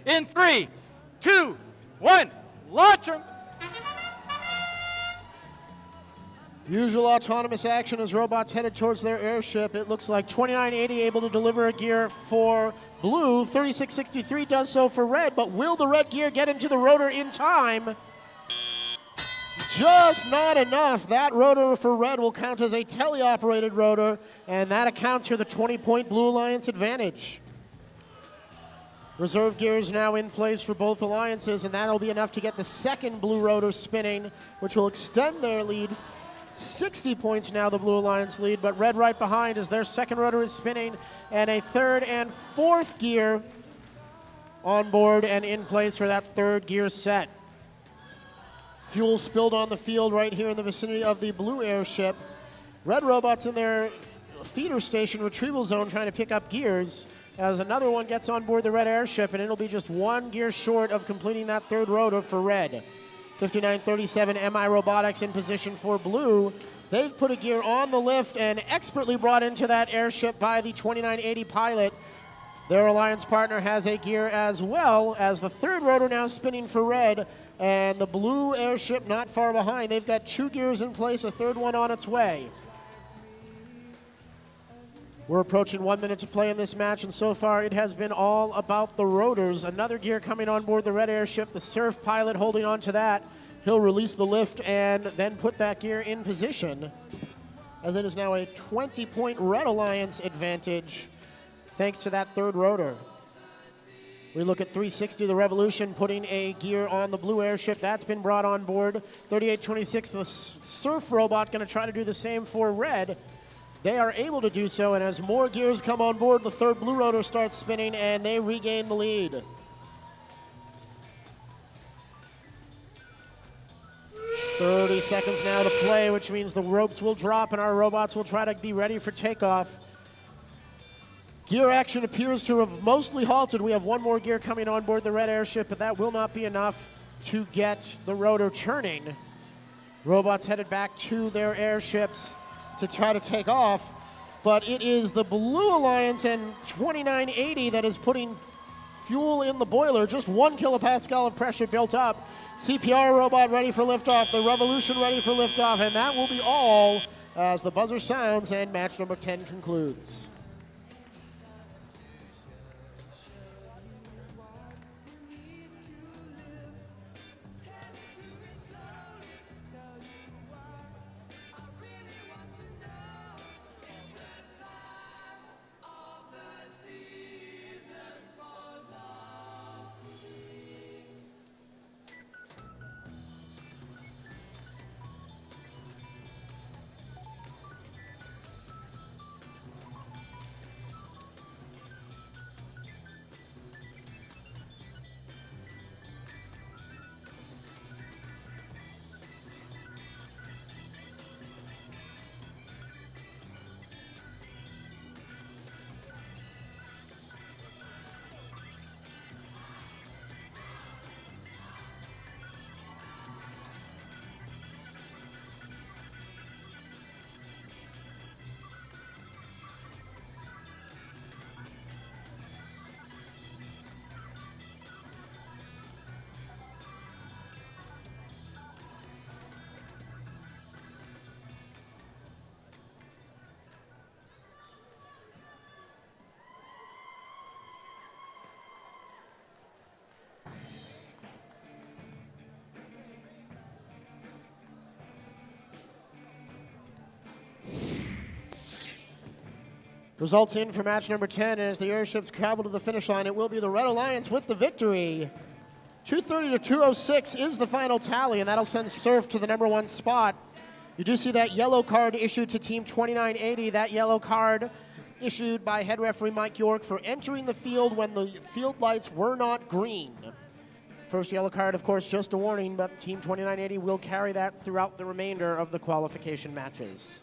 in 3, 2, 1, launch them. Usual autonomous action as robots headed towards their airship. It looks like 2980 able to deliver a gear for blue. 3663 does so for red, but will the red gear get into the rotor in time? Just not enough. That rotor for red will count as a teleoperated rotor, and that accounts for the 20-point Blue Alliance advantage. Reserve gears now in place for both alliances, and that'll be enough to get the second blue rotor spinning, which will extend their lead. 60 points now, the Blue Alliance lead, but red right behind as their second rotor is spinning, and a third and fourth gear on board and in place for that third gear set. Fuel spilled on the field right here in the vicinity of the blue airship. Red robots in their feeder station retrieval zone trying to pick up gears as another one gets on board the red airship, and it'll be just one gear short of completing that third rotor for red. 5937 MI Robotics in position for blue. They've put a gear on the lift and expertly brought into that airship by the 2980 pilot. Their alliance partner has a gear as well, as the third rotor now spinning for red, and the blue airship not far behind. They've got two gears in place, a third one on its way. We're approaching 1 minute to play in this match, and so far it has been all about the rotors. Another gear coming on board the red airship, the surf pilot holding on to that. He'll release the lift and then put that gear in position, as it is now a 20-point Red Alliance advantage thanks to that third rotor. We look at 360, the Revolution, putting a gear on the blue airship. That's been brought on board. 3826, the surf robot, going to try to do the same for red. They are able to do so, and as more gears come on board, the third blue rotor starts spinning, and they regain the lead. "30 seconds now to play, which means the ropes will drop, and our robots will try to be ready for takeoff. Gear action appears to have mostly halted. We have one more gear coming on board the red airship, but that will not be enough to get the rotor turning. Robots headed back to their airships to try to take off, but it is the Blue Alliance and 2980 that is putting fuel in the boiler. Just 1 kilopascal of pressure built up. CPR robot ready for liftoff, the Revolution ready for liftoff, and that will be all as the buzzer sounds and match number 10 concludes. Results in for match number 10, and as the airships travel to the finish line, it will be the Red Alliance with the victory. 230 to 206 is the final tally, and that'll send Surf to the number 1 spot. You do see that yellow card issued to Team 2980. That yellow card issued by head referee Mike York for entering the field when the field lights were not green. First yellow card, of course, just a warning, but Team 2980 will carry that throughout the remainder of the qualification matches.